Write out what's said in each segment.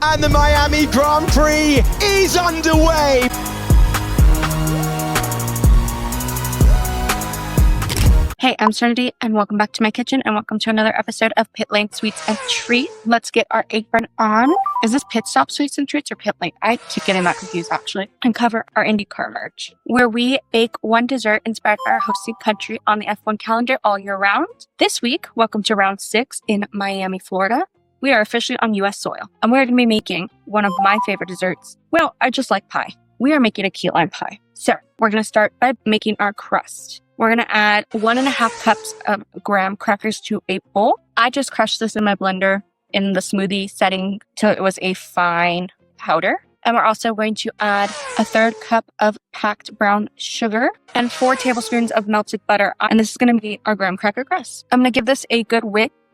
And the Miami Grand Prix is underway. Hey, I'm Serenity, and welcome back to my kitchen, and welcome to another episode of Pit Lane Sweets and Treats. Let's get our apron on. Is this Pit Stop Sweets and Treats or Pit Lane? I keep getting that confused, actually. And cover our IndyCar merch, where we bake one dessert inspired by our hosting country on the F1 calendar all year round. This week, welcome to round 6 in Miami, Florida. We are officially on U.S. soil, and we're going to be making one of my favorite desserts. Well, I just like pie. We are making a key lime pie. So we're going to start by making our crust. We're going to add 1.5 cups of graham crackers to a bowl. I just crushed this in my blender in the smoothie setting till it was a fine powder. And we're also going to add 1/3 cup of packed brown sugar and 4 tablespoons of melted butter. And this is going to be our graham cracker crust. I'm going to give this a good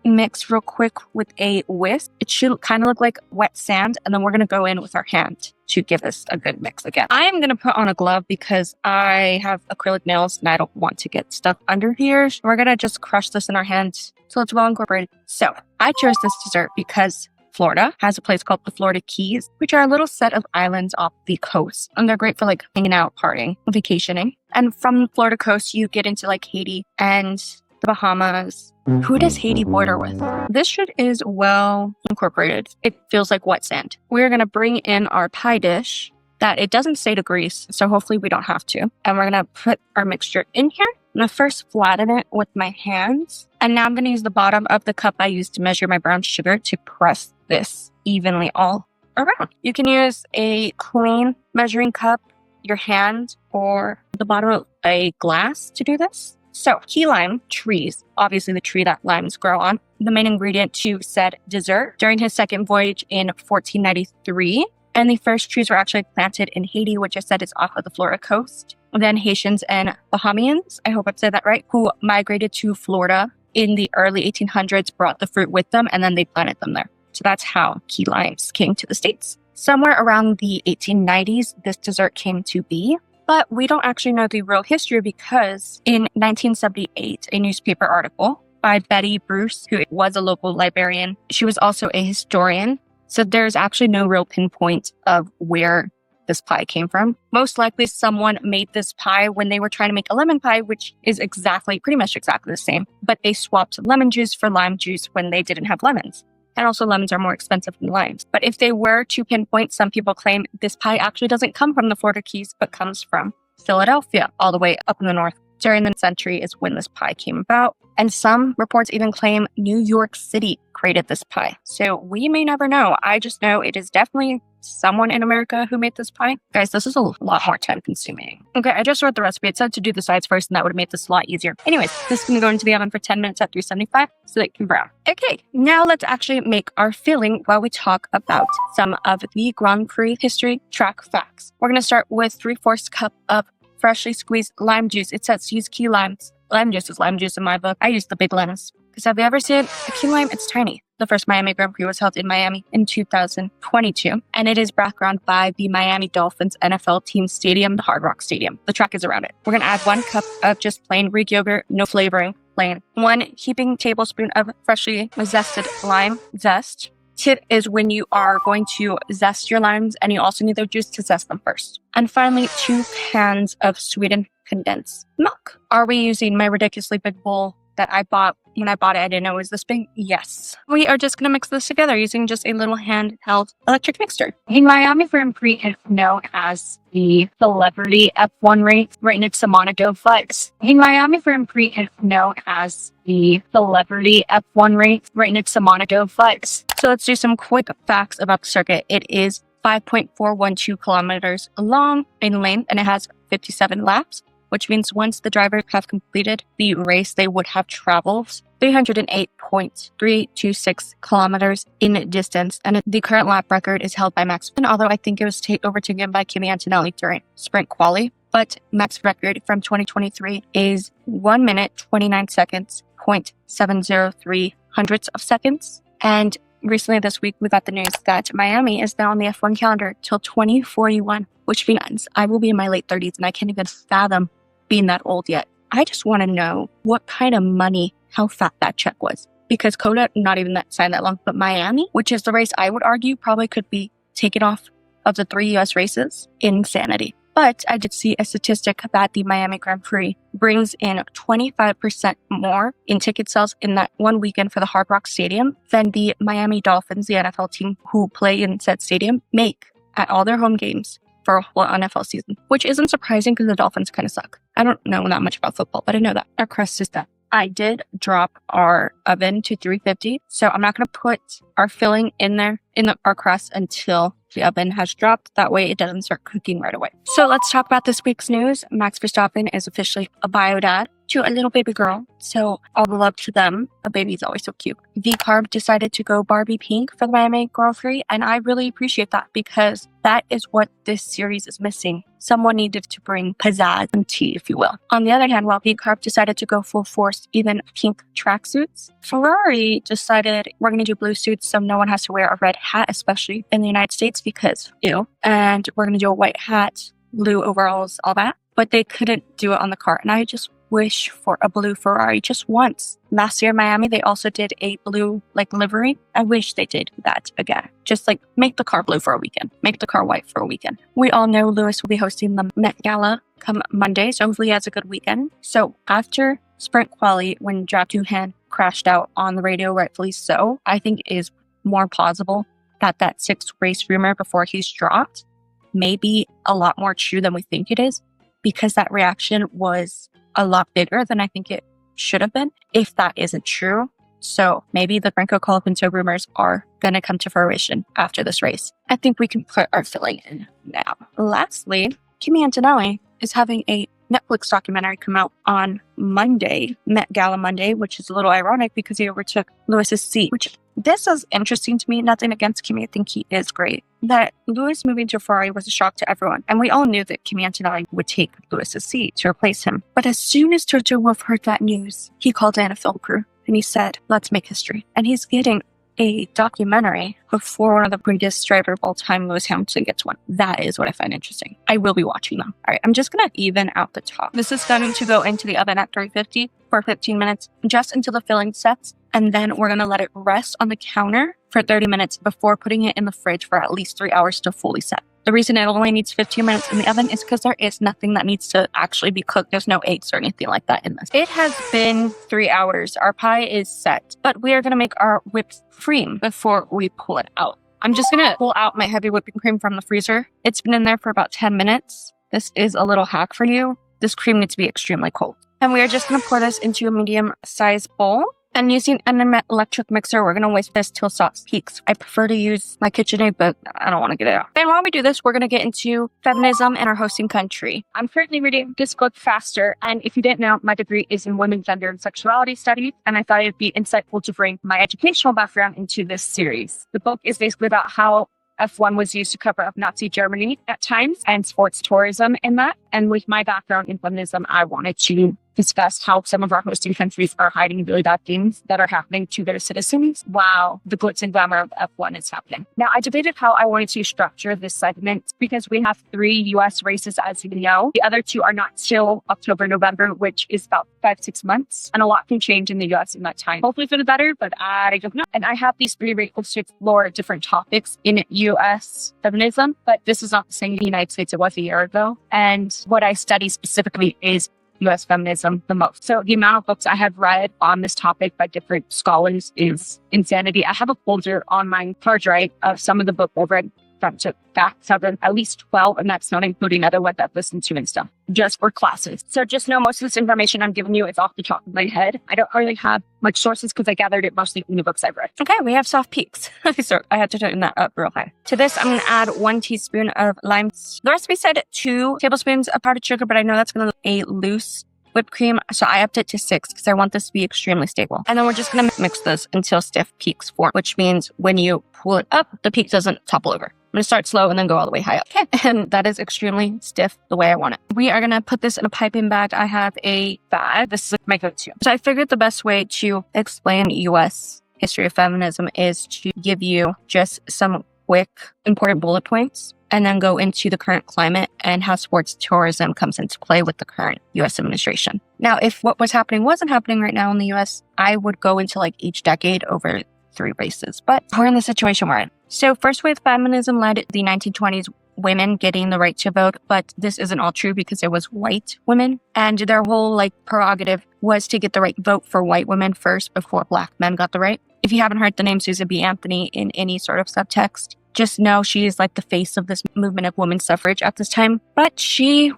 mix real quick with a whisk. It should kind of look like wet sand, and then we're going to go in with our hand to give this a good mix again. I am going to put on a glove because I have acrylic nails and I don't want to get stuff under here. We're going to just crush this in our hands till it's well incorporated. So I chose this dessert because Florida has a place called the Florida Keys, which are a little set of islands off the coast. And they're great for like hanging out, partying, vacationing. And from the Florida coast, you get into like Haiti and the Bahamas. Who does Haiti border with? This shit is well incorporated. It feels like wet sand. We're going to bring in our pie dish that it doesn't say to grease, so hopefully we don't have to. And we're going to put our mixture in here. I'm going to first flatten it with my hands. And now I'm going to use the bottom of the cup I used to measure my brown sugar to press this evenly all around. You can use a clean measuring cup, your hand, or the bottom of a glass to do this. So, key lime trees, obviously the tree that limes grow on, the main ingredient to said dessert during his second voyage in 1493. And the first trees were actually planted in Haiti, which I said is off of the Florida coast. And then Haitians and Bahamians, I hope I said that right, who migrated to Florida in the early 1800s, brought the fruit with them, and then they planted them there. So that's how key limes came to the States. Somewhere around the 1890s, this dessert came to be. But we don't actually know the real history because in 1978, a newspaper article by Betty Bruce, who was a local librarian, she was also a historian. So there's actually no real pinpoint of where this pie came from. Most likely someone made this pie when they were trying to make a lemon pie, which is pretty much exactly the same. But they swapped lemon juice for lime juice when they didn't have lemons. And also lemons are more expensive than limes. But if they were to pinpoint, some people claim this pie actually doesn't come from the Florida Keys, but comes from Philadelphia, all the way up in the north. During the century is when this pie came about. And some reports even claim New York City created this pie. So we may never know. I just know it is definitely someone in America who made this pie. Guys, this is a lot more time consuming. Okay, I just wrote the recipe. It said to do the sides first, and that would have made this a lot easier. Anyways, this is going to go into the oven for 10 minutes at 375 so that it can brown. Okay, now let's actually make our filling while we talk about some of the Grand Prix history track facts. We're going to start with 3/4 cup of freshly squeezed lime juice. It says use key limes. Lime juice is lime juice in my book. I use the big limes. Because have you ever seen a key lime? It's tiny. The first Miami Grand Prix was held in Miami in 2022, and it is backgrounded by the Miami Dolphins NFL team stadium, the Hard Rock Stadium. The track is around it. We're going to add 1 cup of just plain Greek yogurt, no flavoring, plain. 1 heaping tablespoon of freshly zested lime zest. Tip is when you are going to zest your limes, and you also need the juice to zest them first. And finally, 2 cans of sweetened condensed milk. Are we using my ridiculously big bowl that I bought? When I bought it, I didn't know it was this big. Yes. We are just going to mix this together using just a little handheld electric mixer. The Miami Grand Prix is known as the celebrity F1 race right next to Monaco, but the Miami Grand Prix is known as the celebrity F1 race right next to Monaco, but so let's do some quick facts about the circuit. It is 5.412 kilometers long in length, and it has 57 laps, which means once the drivers have completed the race, they would have traveled 308.326 kilometers in distance. And the current lap record is held by Max, although I think it was overtaken by Kimi Antonelli during sprint quali. But Max record from 2023 is 1 minute, 29 seconds, 0.703 hundredths of seconds. And recently this week, we got the news that Miami is now on the F1 calendar till 2041, which means I will be in my late 30s and I can't even fathom being that old yet. I just want to know what kind of money, how fat that check was. because Coda, not even that signed that long, but Miami, which is the race I would argue probably could be taken off of the 3 US races. Insanity. But I did see a statistic that the Miami Grand Prix brings in 25% more in ticket sales in that one weekend for the Hard Rock Stadium than the Miami Dolphins, the NFL team who play in said stadium, make at all their home games for a whole NFL season, which isn't surprising because the Dolphins kind of suck. I don't know that much about football, but I know that. Our crust is done. I did drop our oven to 350, so I'm not going to put our filling in there in our crust until the oven has dropped. That way it doesn't start cooking right away. So let's talk about this week's news. Max Verstappen is officially a bio dad to a little baby girl. So all the love to them. A baby's always so cute. V-Carb decided to go Barbie pink for the Miami Grand Prix, and I really appreciate that because that is what this series is missing. Someone needed to bring pizzazz and tea, if you will. On the other hand, while V-Carb decided to go full force, even pink tracksuits, Ferrari decided we're going to do blue suits so no one has to wear a red hat, especially in the United States because ew. And we're going to do a white hat, blue overalls, all that. But they couldn't do it on the car. And I just wish for a blue Ferrari just once. Last year in Miami, they also did a blue livery. I wish they did that again. Just make the car blue for a weekend. Make the car white for a weekend. We all know Lewis will be hosting the Met Gala come Monday, so hopefully he has a good weekend. So after sprint quali, when Jack Doohan crashed out on the radio, rightfully so, I think it is more plausible that 6th race rumor before he's dropped may be a lot more true than we think it is, because that reaction was a lot bigger than I think it should have been, if that isn't true. So maybe the Franco Colapinto rumors are going to come to fruition after this race. I think we can put our filling in now. Lastly, Kimi Antonelli is having a Netflix documentary come out on Monday, Met Gala Monday, which is a little ironic because he overtook Lewis's seat, which this is interesting to me. Nothing against Kimi. I think he is great. That Lewis moving to Ferrari was a shock to everyone. And we all knew that Kimi Antonelli would take Lewis's seat to replace him. But as soon as Toto Wolff heard that news, he called in a film crew and he said, let's make history. And he's getting a documentary before one of the greatest drivers of all time, Lewis Hamilton, gets one. That is what I find interesting. I will be watching them. All right, I'm just going to even out the top. This is going to go into the oven at 350 for 15 minutes, just until the filling sets. And then we're going to let it rest on the counter for 30 minutes before putting it in the fridge for at least 3 hours to fully set. The reason it only needs 15 minutes in the oven is because there is nothing that needs to actually be cooked. There's no eggs or anything like that in this. It has been 3 hours. Our pie is set, but we are going to make our whipped cream before we pull it out. I'm just going to pull out my heavy whipping cream from the freezer. It's been in there for about 10 minutes. This is a little hack for you. This cream needs to be extremely cold. And we are just going to pour this into a medium-sized bowl. And using an electric mixer, we're going to whisk this till sauce peaks. I prefer to use my KitchenAid, but I don't want to get it out. And while we do this, we're going to get into feminism and our hosting country. I'm currently reading this book faster, and if you didn't know, my degree is in women, gender, and sexuality studies, and I thought it'd be insightful to bring my educational background into this series. The book is basically about how F1 was used to cover up Nazi Germany at times and sports tourism in that. And with my background in feminism, I wanted to discuss how some of our hosting countries are hiding really bad things that are happening to their citizens while the glitz and glamour of F1 is happening. Now, I debated how I wanted to structure this segment because we have 3 US races, as you know. The other 2 are not till October, November, which is about 5-6 months. And a lot can change in the US in that time. Hopefully for the better, but I don't know. And I have these 3 races to explore different topics in US feminism, but this is not the same in the United States it was a year ago. And what I study specifically is US feminism the most. So the amount of books I have read on this topic by different scholars is insanity. I have a folder on my hard drive of some of the books I've read front to back, at least 12, and that's not including other ones I've listened to and stuff, just for classes. So just know most of this information I'm giving you is off the top of my head. I don't really have much sources because I gathered it mostly from the books I've read. Okay, we have soft peaks. So I had to turn that up real high. To this, I'm going to add 1 teaspoon of lime. The recipe said 2 tablespoons of powdered sugar, but I know that's going to be a loose whipped cream, so I upped it to 6 because I want this to be extremely stable. And then we're just going to mix this until stiff peaks form, which means when you pull it up, the peak doesn't topple over. I'm going to start slow and then go all the way high up. Okay. And that is extremely stiff the way I want it. We are going to put this in a piping bag. I have a bag. This is my go-to. So I figured the best way to explain US history of feminism is to give you just some quick, important bullet points and then go into the current climate and how sports tourism comes into play with the current U.S. administration. Now, if what was happening wasn't happening right now in the U.S., I would go into like each decade over 3 races, but we're in the situation we're in. So first wave feminism led the 1920s women getting the right to vote, but this isn't all true because it was white women, and their whole like prerogative was to get the right vote for white women first before black men got the right. If you haven't heard the name Susan B. Anthony in any sort of subtext, just know she is like the face of this movement of women's suffrage at this time, but she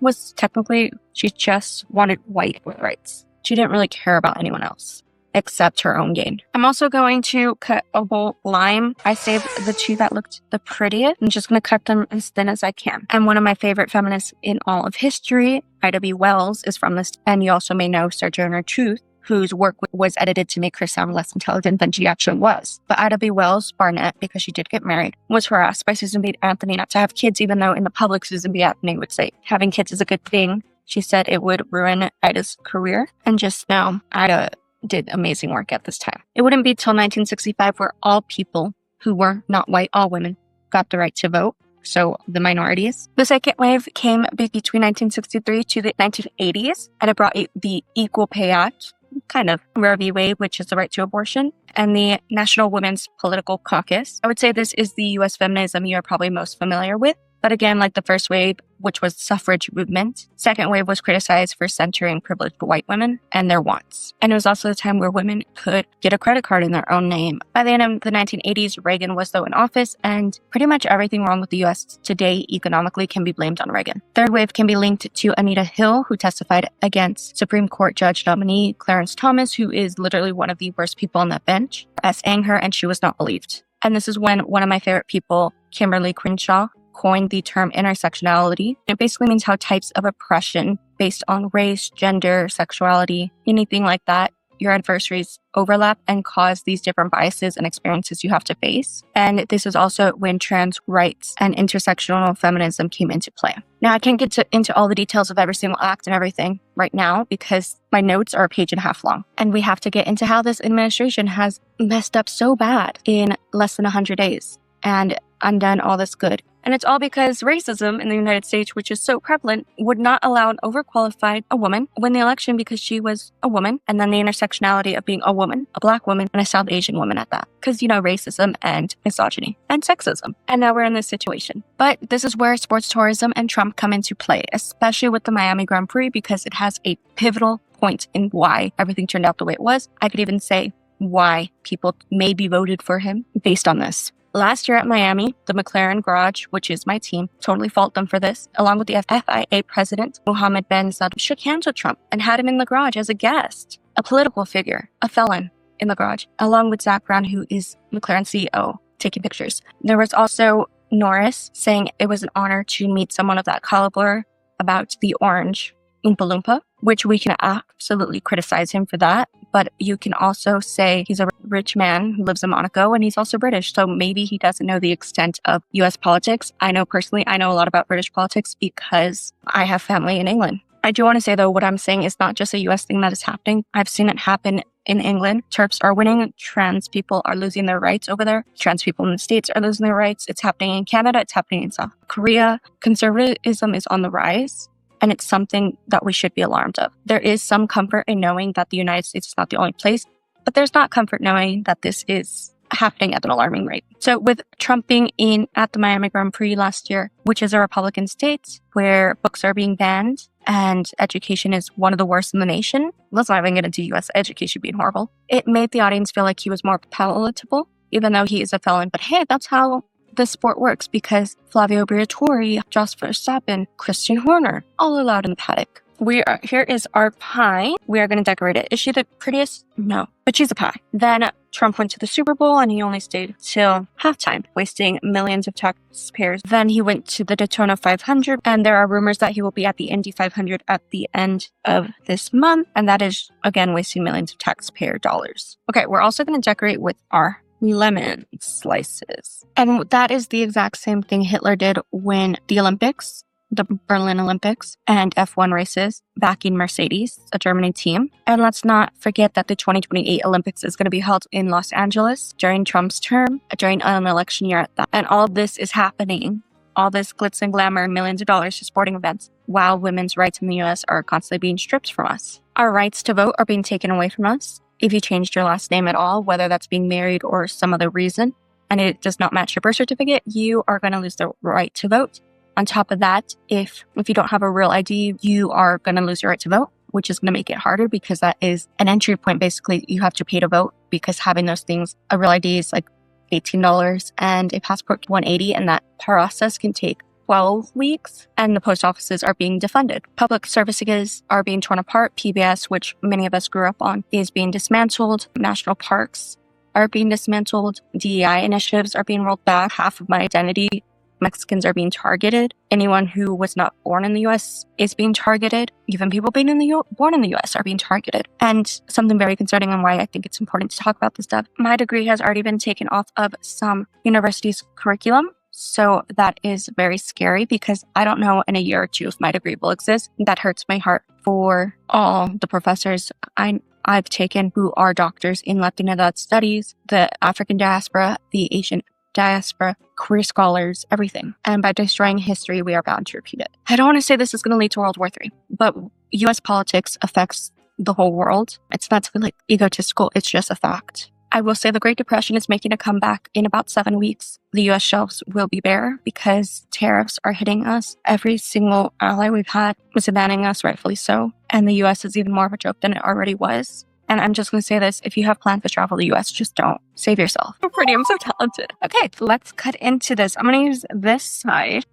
just wanted white rights. She didn't really care about anyone else except her own gain. I'm also going to cut a whole lime. I saved the 2 that looked the prettiest. I'm just going to cut them as thin as I can. And one of my favorite feminists in all of history, Ida B. Wells, is from this. And you also may know Sojourner Truth, whose work was edited to make her sound less intelligent than she actually was. But Ida B. Wells Barnett, because she did get married, was harassed by Susan B. Anthony not to have kids, even though in the public Susan B. Anthony would say having kids is a good thing. She said it would ruin Ida's career. And just now, Ida did amazing work at this time. It wouldn't be till 1965 where all people who were not white, all women, got the right to vote. So the minorities. The second wave came between 1963 to the 1980s, and it brought the Equal Pay Act, kind of Roe v. Wade, which is the right to abortion, and the National Women's Political Caucus. I would say this is the U.S. feminism you are probably most familiar with. But again, like the first wave, which was the suffrage movement, second wave was criticized for centering privileged white women and their wants. And it was also the time where women could get a credit card in their own name. By the end of the 1980s, Reagan was though in office, and pretty much everything wrong with the U.S. today economically can be blamed on Reagan. Third wave can be linked to Anita Hill, who testified against Supreme Court Judge nominee Clarence Thomas, who is literally one of the worst people on that bench, essaying her, and she was not believed. And this is when one of my favorite people, Kimberly Crenshaw, coined the term intersectionality. It basically means how types of oppression based on race, gender, sexuality, anything like that, your adversaries overlap and cause these different biases and experiences you have to face. And this is also when trans rights and intersectional feminism came into play. Now, I can't get into all the details of every single act and everything right now because my notes are 1.5 pages long. And we have to get into how this administration has messed up so bad in less than 100 days and undone all this good. And it's all because racism in the United States, which is so prevalent, would not allow an overqualified a woman win the election because she was a woman. And then the intersectionality of being a woman, a black woman, and a South Asian woman at that. Because, racism and misogyny and sexism. And now we're in this situation. But this is where sports tourism and Trump come into play, especially with the Miami Grand Prix, because it has a pivotal point in why everything turned out the way it was. I could even say why people maybe voted for him based on this. Last year at Miami, the McLaren Garage, which is my team, totally fault them for this, along with the FIA president, Mohammed bin Zayed, shook hands with Trump and had him in the garage as a guest, a political figure, a felon in the garage, along with Zach Brown, who is McLaren CEO, taking pictures. There was also Norris saying it was an honor to meet someone of that caliber about the orange Oompa Loompa, which we can absolutely criticize him for that. But you can also say he's a rich man who lives in Monaco and he's also British. So maybe he doesn't know the extent of US politics. I know a lot about British politics because I have family in England. I do want to say, though, what I'm saying is not just a US thing that is happening. I've seen it happen in England. TERFs are winning. Trans people are losing their rights over there. Trans people in the States are losing their rights. It's happening in Canada. It's happening in South Korea. Conservatism is on the rise. And it's something that we should be alarmed of. There is some comfort in knowing that the United States is not the only place, but there's not comfort knowing that this is happening at an alarming rate. So with Trump being in at the Miami Grand Prix last year, which is a Republican state where books are being banned and education is one of the worst in the nation, let's not even get into US education being horrible, it made the audience feel like he was more palatable, even though he is a felon. But hey, that's how the sport works, because Flavio Briatore, Jos Verstappen, Christian Horner, all allowed in the paddock. Here is our pie. We are going to decorate it. Is she the prettiest? No, but she's a pie. Then Trump went to the Super Bowl and he only stayed till halftime, wasting millions of taxpayers. Then he went to the Daytona 500, and there are rumors that he will be at the Indy 500 at the end of this month, and that is, again, wasting millions of taxpayer dollars. Okay, we're also going to decorate with our lemon slices. And that is the exact same thing Hitler did when the Olympics, the Berlin Olympics, and F1 races backing Mercedes, a German team. And let's not forget that the 2028 Olympics is going to be held in Los Angeles during Trump's term, during an election year at that. And all of this is happening all this glitz and glamour and millions of dollars to sporting events, while women's rights in the US are constantly being stripped from us. Our rights to vote are being taken away from us. If you changed your last name at all, whether that's being married or some other reason, and it does not match your birth certificate, you are going to lose the right to vote. On top of that, if you don't have a real ID, you are going to lose your right to vote, which is going to make it harder because that is an entry point. Basically, you have to pay to vote because having those things, a real ID is like $18 and a passport $180, and that process can take 12 weeks, and the post offices are being defunded. Public services are being torn apart. PBS, which many of us grew up on, is being dismantled. National parks are being dismantled. DEI initiatives are being rolled back. Half of my identity, Mexicans, are being targeted. Anyone who was not born in the U.S. is being targeted. Even people born in the U.S. are being targeted. And something very concerning, and why I think it's important to talk about this stuff, my degree has already been taken off of some universities' curriculum. So that is very scary because I don't know in a year or two if my degree will exist. That hurts my heart for all the professors I've taken who are doctors in Latinidad studies, the African diaspora, the Asian diaspora, queer scholars, everything. And by destroying history, we are bound to repeat it. I don't want to say this is going to lead to World War III, but U.S. politics affects the whole world. It's not to be like egotistical, it's just a fact. I will say the Great Depression is making a comeback in about 7 weeks. The U.S. shelves will be bare because tariffs are hitting us. Every single ally we've had was abandoning us, rightfully so. And the U.S. is even more of a joke than it already was. And I'm just going to say this, if you have plans to travel to the U.S., just don't. Save yourself. I'm pretty, I'm so talented. Okay, let's cut into this. I'm going to use this side.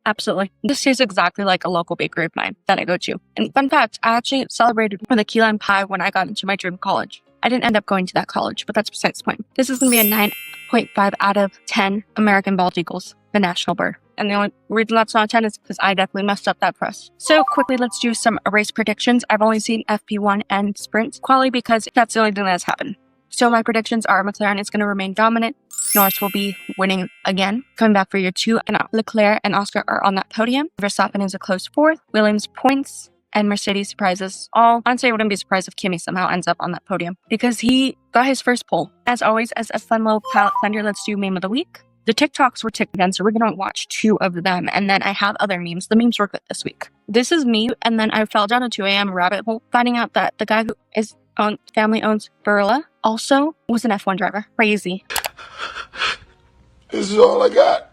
Absolutely. This tastes exactly like a local bakery of mine that I go to. And fun fact, I actually celebrated with a key lime pie when I got into my dream college. I didn't end up going to that college, but that's besides the point. This is going to be a 9.5 out of 10 American bald eagles, the national bird. And the only reason that's not a 10 is because I definitely messed up that press. So quickly, let's do some race predictions. I've only seen FP1 and sprint quali because that's the only thing that has happened. So my predictions are McLaren is going to remain dominant. Norris will be winning again, coming back for year 2. And Leclerc and Oscar are on that podium. Verstappen is a close 4th. Williams points. And Mercedes surprises all. Honestly, I wouldn't be surprised if Kimi somehow ends up on that podium because he got his first pole. As always, as a fun little palette cleanser, let's do meme of the week. The TikToks were ticked again, so we're going to watch 2 of them. And then I have other memes. The memes were good this week. This is me. And then I fell down a 2 a.m. rabbit hole, finding out that the guy who is family owns Barilla also was an F1 driver. Crazy. This is all I got.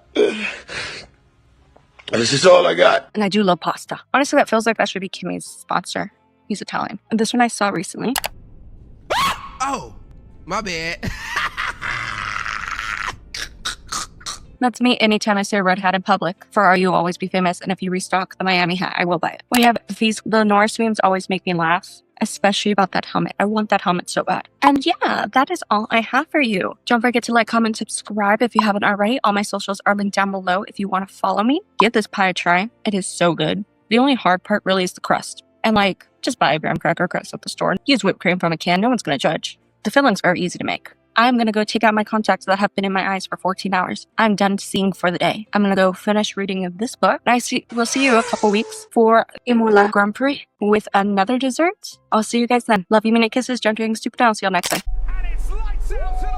This is all I got. And I do love pasta. Honestly, that feels like that should be Kimi's sponsor. He's Italian. And this one I saw recently. Oh, my bad. That's me anytime I see a red hat in public. For Are You Always Be Famous, and if you restock the Miami hat, I will buy it. We have these, the Norris memes always make me laugh, especially about that helmet. I want that helmet so bad. And yeah, that is all I have for you. Don't forget to like, comment, subscribe if you haven't already. All my socials are linked down below if you want to follow me. Give this pie a try. It is so good. The only hard part really is the crust. And like, just buy a graham cracker crust at the store. Use whipped cream from a can. No one's going to judge. The fillings are easy to make. I'm going to go take out my contacts that have been in my eyes for 14 hours. I'm done seeing for the day. I'm going to go finish reading this book. We'll see you a couple weeks for Imola Grand Prix with another dessert. I'll see you guys then. Love you, minute kisses. Don't drink stupid. I'll see you all next time.